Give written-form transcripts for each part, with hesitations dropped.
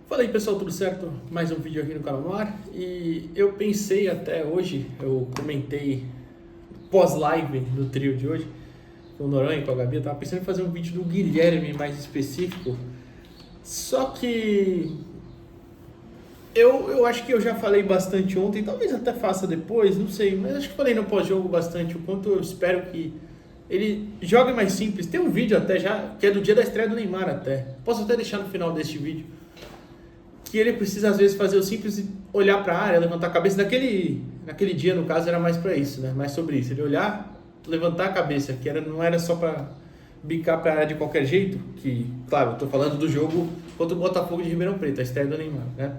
Fala aí pessoal, tudo certo? Mais um vídeo aqui no canal no ar. E eu pensei até hoje, eu comentei pós-live do trio de hoje, com o Noronha e com a Gabi, eu tava pensando em fazer um vídeo do Guilherme mais específico. Só que eu acho que eu já falei bastante ontem, talvez até faça depois, não sei, mas acho que falei no pós-jogo bastante o quanto eu espero que ele jogue mais simples. Tem um vídeo até já, que é do dia da estreia do Neymar até. Posso até deixar no final deste vídeo. Que ele precisa às vezes fazer o simples e olhar para a área, levantar a cabeça. Naquele dia, no caso, era mais para isso, né? Mais sobre isso. Ele olhar, levantar a cabeça, que não era só para bicar para a área de qualquer jeito, que, claro, eu tô falando do jogo contra o Botafogo de Ribeirão Preto, a estreia do Neymar, né?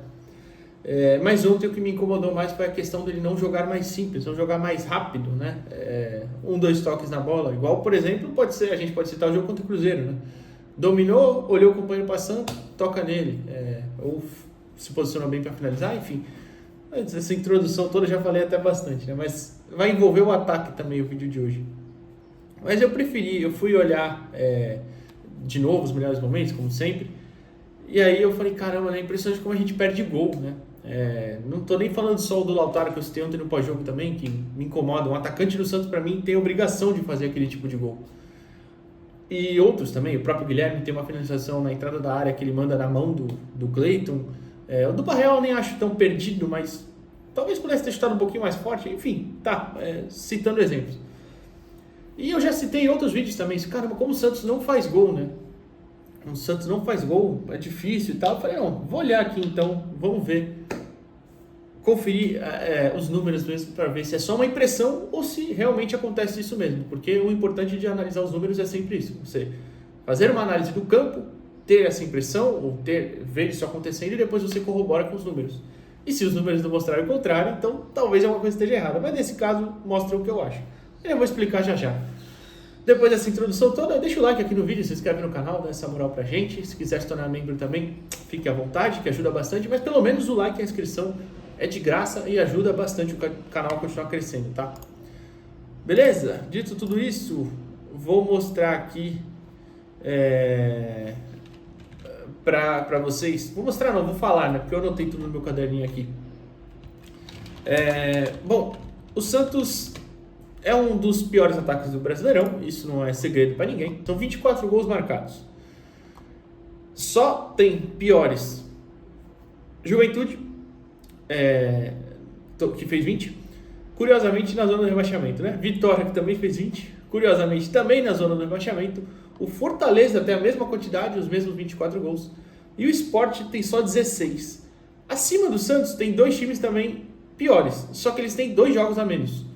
Mas ontem o que me incomodou mais foi a questão dele não jogar mais simples, não jogar mais rápido, né? Dois toques na bola, igual, por exemplo, a gente pode citar o jogo contra o Cruzeiro, né? Dominou, olhou o companheiro passando, toca nele, ou se posicionou bem para finalizar, enfim. Essa introdução toda eu já falei até bastante, né? Mas vai envolver o ataque também o vídeo de hoje. Mas eu fui olhar de novo os melhores momentos, como sempre, e aí eu falei, caramba, é impressionante como a gente perde gol, né? Não tô nem falando só do Lautaro que eu citei ontem no pós-jogo também, que me incomoda. Um atacante do Santos, para mim, tem a obrigação de fazer aquele tipo de gol. E outros também, o próprio Guilherme tem uma finalização na entrada da área que ele manda na mão do Cleiton. O do Barreal eu nem acho tão perdido, mas talvez pudesse ter chutado um pouquinho mais forte. Enfim, citando exemplos. E eu já citei em outros vídeos também, caramba, como o Santos não faz gol, né? O Santos não faz gol, é difícil e tal. Eu falei, não, vou olhar aqui então, vamos ver. Conferir os números mesmo para ver se é só uma impressão ou se realmente acontece isso mesmo, porque o importante de analisar os números é sempre isso, você fazer uma análise do campo, ter essa impressão ou ver isso acontecendo e depois você corrobora com os números. E se os números não mostrarem o contrário, então talvez alguma coisa esteja errada, mas nesse caso mostra o que eu acho. Eu vou explicar já já. Depois dessa introdução toda, deixa o like aqui no vídeo, se inscreve no canal, dá essa moral pra gente. Se quiser se tornar membro também, fique à vontade, que ajuda bastante, mas pelo menos o like e a inscrição é de graça e ajuda bastante o canal a continuar crescendo, tá? Beleza? Dito tudo isso, vou mostrar aqui para vocês. Vou mostrar não, vou falar, né? Porque eu anotei tudo no meu caderninho aqui. Bom, o Santos é um dos piores ataques do Brasileirão, isso não é segredo para ninguém. São 24 gols marcados. Só tem piores Juventude, que fez 20, curiosamente na zona do rebaixamento, né? Vitória, que também fez 20, curiosamente também na zona do rebaixamento. O Fortaleza tem a mesma quantidade, os mesmos 24 gols, e o Sport tem só 16. Acima do Santos tem dois times também piores, só que eles têm 2 jogos a menos.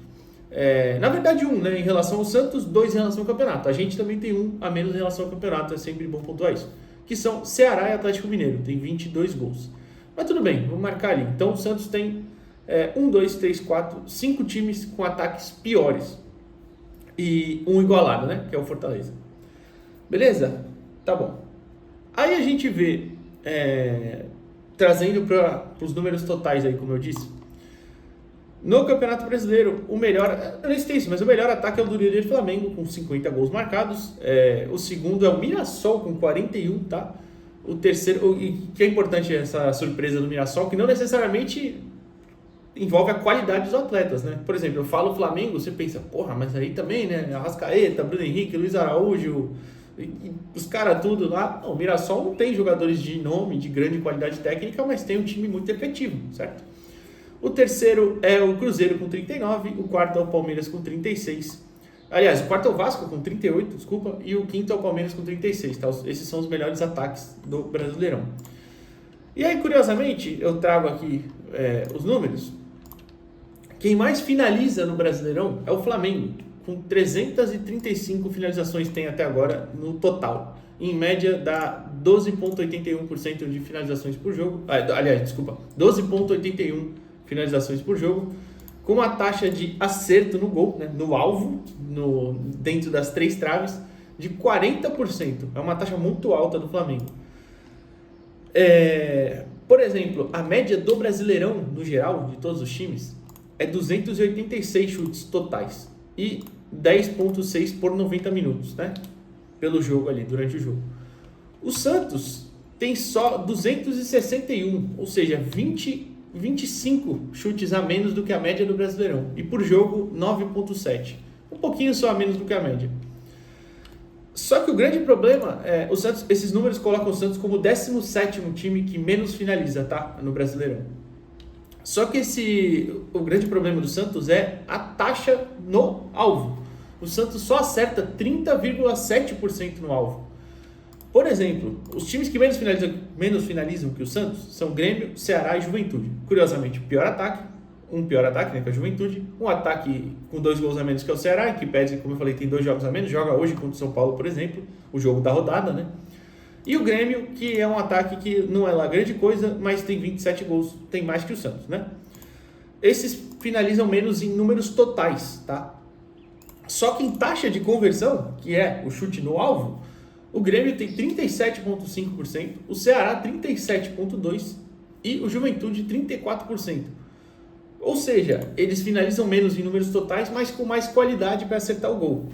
Na verdade né? Em relação ao Santos, 2 em relação ao campeonato. A gente também tem 1 a menos em relação ao campeonato, é sempre bom pontuar isso, que são Ceará e Atlético Mineiro, tem 22 gols. Mas tudo bem, vamos marcar ali. Então o Santos tem 1, 2, 3, 4, 5 times com ataques piores. E um igualado, né? Que é o Fortaleza. Beleza? Tá bom. Aí a gente vê, trazendo para os números totais aí, como eu disse. No Campeonato Brasileiro, o melhor, eu nem sei isso, mas o melhor ataque é o do líder Flamengo, com 50 gols marcados. O segundo é o Mirassol, com 41, tá? O terceiro, e que é importante essa surpresa do Mirassol, que não necessariamente envolve a qualidade dos atletas, né? Por exemplo, eu falo Flamengo, você pensa, porra, mas aí também, né? Arrascaeta, Bruno Henrique, Luiz Araújo, e os caras tudo lá. Não, o Mirassol não tem jogadores de nome, de grande qualidade técnica, mas tem um time muito efetivo, certo? O terceiro é o Cruzeiro com 39, o quarto é o Palmeiras com 36. Aliás, o quarto é o Vasco com 38, desculpa, e o quinto é o Palmeiras com 36, tá? Esses são os melhores ataques do Brasileirão. E aí, curiosamente, eu trago aqui os números. Quem mais finaliza no Brasileirão é o Flamengo, com 335 finalizações tem até agora no total. Em média, dá 12,81% de finalizações por jogo. 12,81 finalizações por jogo, com uma taxa de acerto no gol, né, no alvo, dentro das 3 traves, de 40%. É uma taxa muito alta do Flamengo. Por exemplo, a média do Brasileirão, no geral, de todos os times, é 286 chutes totais e 10,6 por 90 minutos, né? Pelo jogo ali, durante o jogo. O Santos tem só 261, ou seja, 25 chutes a menos do que a média do Brasileirão. E por jogo, 9,7. Um pouquinho só a menos do que a média. Só que o grande problema é o Santos, esses números colocam o Santos como o 17º time que menos finaliza, tá? No Brasileirão. Só que o grande problema do Santos é a taxa no alvo. O Santos só acerta 30,7% no alvo. Por exemplo, os times que menos finalizam que o Santos são Grêmio, Ceará e Juventude. Curiosamente, um pior ataque, né, que é a Juventude, um ataque com 2 gols a menos que é o Ceará, que pede, como eu falei, tem 2 jogos a menos, joga hoje contra o São Paulo, por exemplo, o jogo da rodada, né? E o Grêmio, que é um ataque que não é lá grande coisa, mas tem 27 gols, tem mais que o Santos, né? Esses finalizam menos em números totais, tá? Só que em taxa de conversão, que é o chute no alvo, o Grêmio tem 37,5%, o Ceará 37,2% e o Juventude 34%. Ou seja, eles finalizam menos em números totais, mas com mais qualidade para acertar o gol.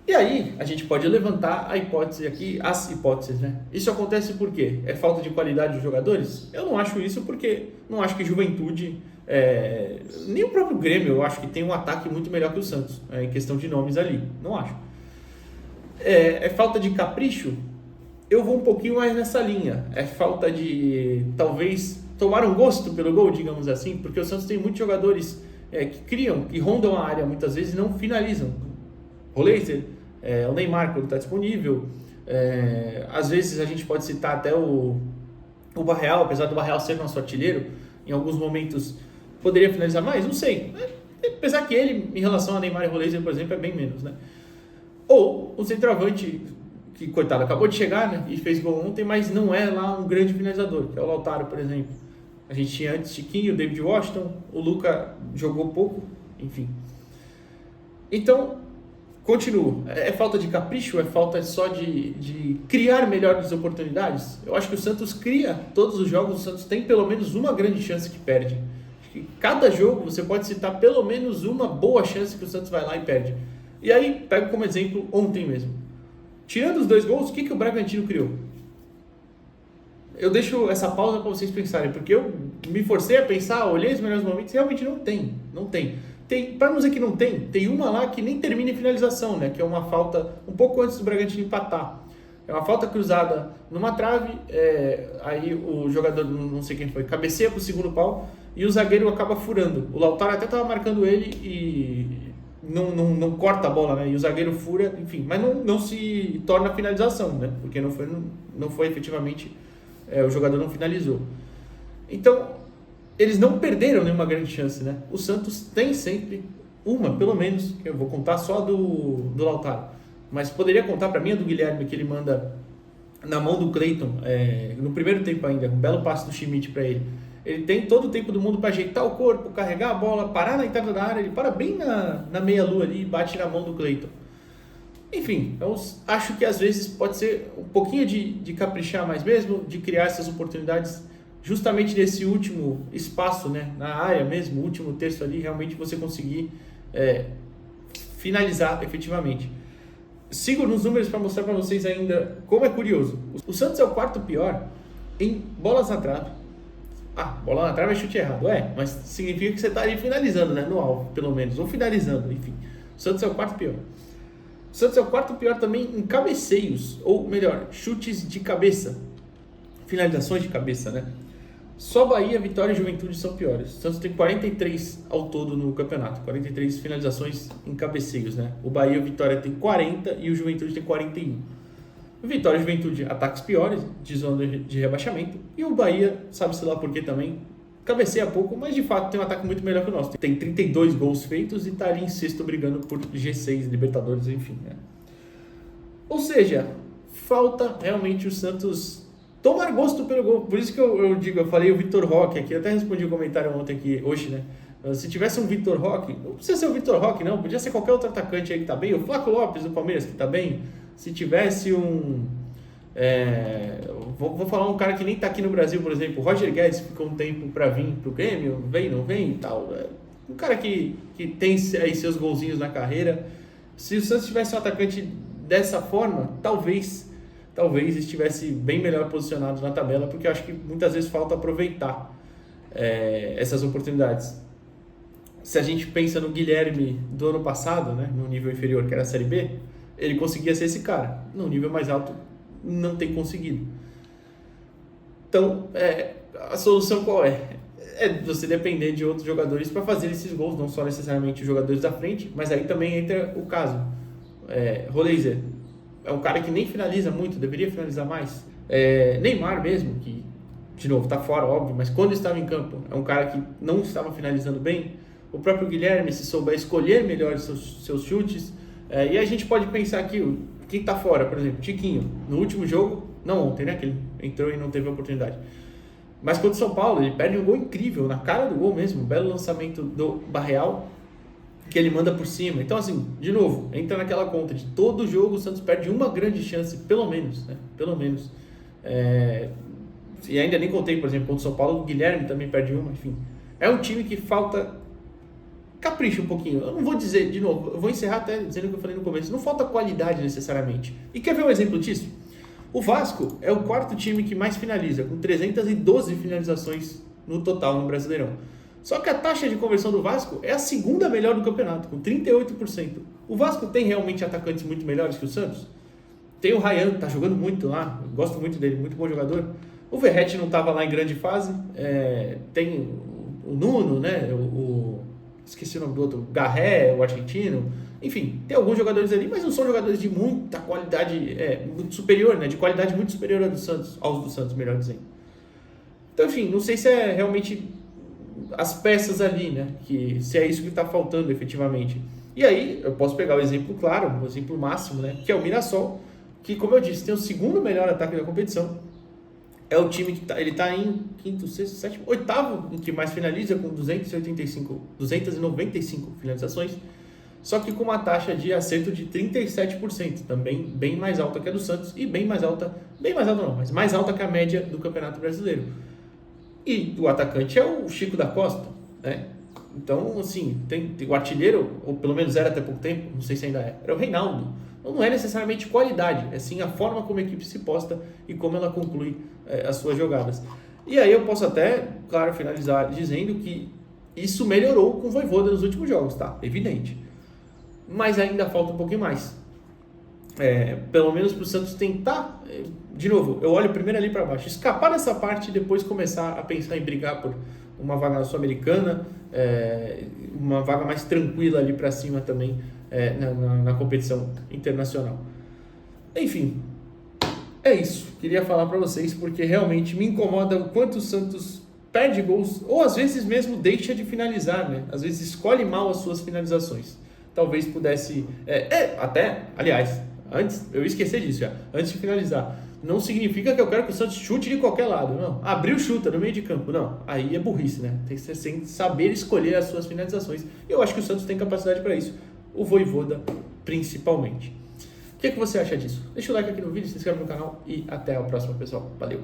E aí, a gente pode levantar a hipótese aqui, as hipóteses, né? Isso acontece por quê? É falta de qualidade dos jogadores? Eu não acho isso porque não acho que Juventude, nem o próprio Grêmio, eu acho que tem um ataque muito melhor que o Santos, em questão de nomes ali. Não acho. É falta de capricho? Eu vou um pouquinho mais nessa linha. É falta de, talvez, tomar um gosto pelo gol, digamos assim, porque o Santos tem muitos jogadores que criam, que rondam a área muitas vezes e não finalizam. O Leiter, o Neymar quando está disponível, às vezes a gente pode citar até o Barreal, apesar do Barreal ser nosso artilheiro, em alguns momentos poderia finalizar mais, não sei, apesar que ele, em relação a Neymar e Roleiser, por exemplo, é bem menos, né? Ou o centroavante, que coitado, acabou de chegar, né, e fez gol ontem, mas não é lá um grande finalizador, que é o Lautaro, por exemplo. A gente tinha antes Chiquinho, David Washington, o Luca jogou pouco, enfim. Então, continuo. É falta de capricho? É falta só de criar melhores oportunidades? Eu acho que o Santos cria todos os jogos, o Santos tem pelo menos uma grande chance que perde. Cada jogo você pode citar pelo menos uma boa chance que o Santos vai lá e perde. E aí, pego como exemplo ontem mesmo. Tirando os 2 gols, o que o Bragantino criou? Eu deixo essa pausa para vocês pensarem, porque eu me forcei a pensar, olhei os melhores momentos e realmente não tem. Para não dizer que não tem uma lá que nem termina em finalização, né? Que é uma falta um pouco antes do Bragantino empatar. É uma falta cruzada numa trave, aí o jogador, não sei quem foi, cabeceia para o segundo pau e o zagueiro acaba furando. O Lautaro até estava marcando ele e não corta a bola, né? E o zagueiro fura, enfim, mas não se torna finalização, né? Porque não foi efetivamente, o jogador não finalizou. Então, eles não perderam nenhuma grande chance, né? O Santos tem sempre uma, pelo menos, que eu vou contar só do Lautaro, mas poderia contar para mim a do Guilherme, que ele manda na mão do Cleiton, no primeiro tempo ainda, um belo passe do Schmidt para ele. Ele tem todo o tempo do mundo para ajeitar o corpo, carregar a bola, parar na entrada da área, ele para bem na meia-lua ali e bate na mão do Cleiton. Enfim, eu acho que às vezes pode ser um pouquinho de caprichar mais mesmo, de criar essas oportunidades justamente nesse último espaço, né, na área mesmo, o último terço ali, realmente você conseguir finalizar efetivamente. Sigo nos números para mostrar para vocês ainda como é curioso. O Santos é o 4º pior em bolas na trave. Bola na trave é chute errado, mas significa que você está ali finalizando, né, no alvo, pelo menos, ou finalizando, enfim. O Santos é o 4º pior. O Santos é o 4º pior também em cabeceios, ou melhor, chutes de cabeça, finalizações de cabeça, né? Só Bahia, Vitória e Juventude são piores. O Santos tem 43 ao todo no campeonato, 43 finalizações em cabeceios, né? O Bahia e o Vitória tem 40 e o Juventude tem 41. Vitória e Juventude, ataques piores, de zona de rebaixamento. E o Bahia, sabe-se lá por quê também, cabeceia pouco, mas de fato tem um ataque muito melhor que o nosso. Tem 32 gols feitos e está ali em sexto brigando por G6, Libertadores, enfim, né? Ou seja, falta realmente o Santos tomar gosto pelo gol. Por isso que eu falei o Vitor Roque aqui, eu até respondi um comentário ontem aqui, hoje, né? Se tivesse um Vitor Roque, não precisa ser o Vitor Roque, não, podia ser qualquer outro atacante aí que tá bem, o Flaco Lopes do Palmeiras que tá bem. Se tivesse vou falar um cara que nem tá aqui no Brasil, por exemplo, o Roger Guedes, que ficou um tempo para vir pro Grêmio, vem, não vem e tal. Um cara que tem aí seus golzinhos na carreira. Se o Santos tivesse um atacante dessa forma, talvez talvez estivesse bem melhor posicionado na tabela, porque eu acho que muitas vezes falta aproveitar essas oportunidades. Se a gente pensa no Guilherme do ano passado, né, no nível inferior, que era a Série B, ele conseguia ser esse cara. No nível mais alto, não tem conseguido. Então, a solução qual é? É você depender de outros jogadores para fazer esses gols, não só necessariamente os jogadores da frente, mas aí também entra o caso. Roleiser é um cara que nem finaliza muito, deveria finalizar mais. Neymar mesmo, que, de novo, está fora, óbvio, mas quando estava em campo, é um cara que não estava finalizando bem. O próprio Guilherme, se souber escolher melhor seus chutes. E a gente pode pensar aqui, quem está fora, por exemplo, Tiquinho, no último jogo, não ontem, né, que ele entrou e não teve oportunidade. Mas contra o São Paulo, ele perde um gol incrível, na cara do gol mesmo, um belo lançamento do Barreal, que ele manda por cima. Então, assim, de novo, entra naquela conta de todo jogo o Santos perde uma grande chance, pelo menos, né? Pelo menos. E ainda nem contei, por exemplo, contra o São Paulo, o Guilherme também perde uma, enfim. É um time que falta capricho um pouquinho. Eu não vou dizer, de novo, eu vou encerrar até dizendo o que eu falei no começo, não falta qualidade necessariamente. E quer ver um exemplo disso? O Vasco é o quarto time que mais finaliza, com 312 finalizações no total no Brasileirão. Só que a taxa de conversão do Vasco é a segunda melhor do campeonato, com 38%. O Vasco tem realmente atacantes muito melhores que o Santos? Tem o Ryan, que tá jogando muito lá, gosto muito dele, muito bom jogador. O Verratti não estava lá em grande fase. Tem o Nuno, né? Esqueci o nome do outro, o Garré, o argentino. Enfim, tem alguns jogadores ali, mas não são jogadores de muita qualidade, muito superior, né? De qualidade muito superior aos do Santos, melhor dizendo. Então, enfim, não sei se é realmente as peças ali, né? Se é isso que está faltando efetivamente. E aí, eu posso pegar o exemplo claro, o exemplo máximo, né? Que é o Mirassol, que, como eu disse, tem o segundo melhor ataque da competição. É o time que ele está em quinto, sexto, sétimo, oitavo, que mais finaliza, com 295 finalizações. Só que com uma taxa de acerto de 37%, também bem mais alta que a do Santos e mais alta que a média do Campeonato Brasileiro. E o atacante é o Chico da Costa, né? Então, assim, tem o artilheiro, ou pelo menos era até pouco tempo, não sei se ainda era o Reinaldo. Então, não é necessariamente qualidade, é sim a forma como a equipe se posta e como ela conclui as suas jogadas. E aí eu posso até, claro, finalizar dizendo que isso melhorou com o Vojvoda nos últimos jogos, tá? Evidente. Mas ainda falta um pouquinho mais. Pelo menos para o Santos tentar, de novo, eu olho primeiro ali para baixo, escapar dessa parte e depois começar a pensar em brigar por uma vaga na Sul-Americana, uma vaga mais tranquila ali para cima também na competição internacional. Enfim, é isso. Queria falar para vocês porque realmente me incomoda o quanto o Santos perde gols ou às vezes mesmo deixa de finalizar, né? Às vezes escolhe mal as suas finalizações. Talvez pudesse... aliás, antes, eu esqueci disso já, antes de finalizar, não significa que eu quero que o Santos chute de qualquer lado, não. Abriu, chuta no meio de campo, não. Aí é burrice, né? Tem que saber escolher as suas finalizações. E eu acho que o Santos tem capacidade para isso. O Vojvoda, principalmente. O que você acha disso? Deixa o like aqui no vídeo, se inscreve no canal e até a próxima, pessoal. Valeu!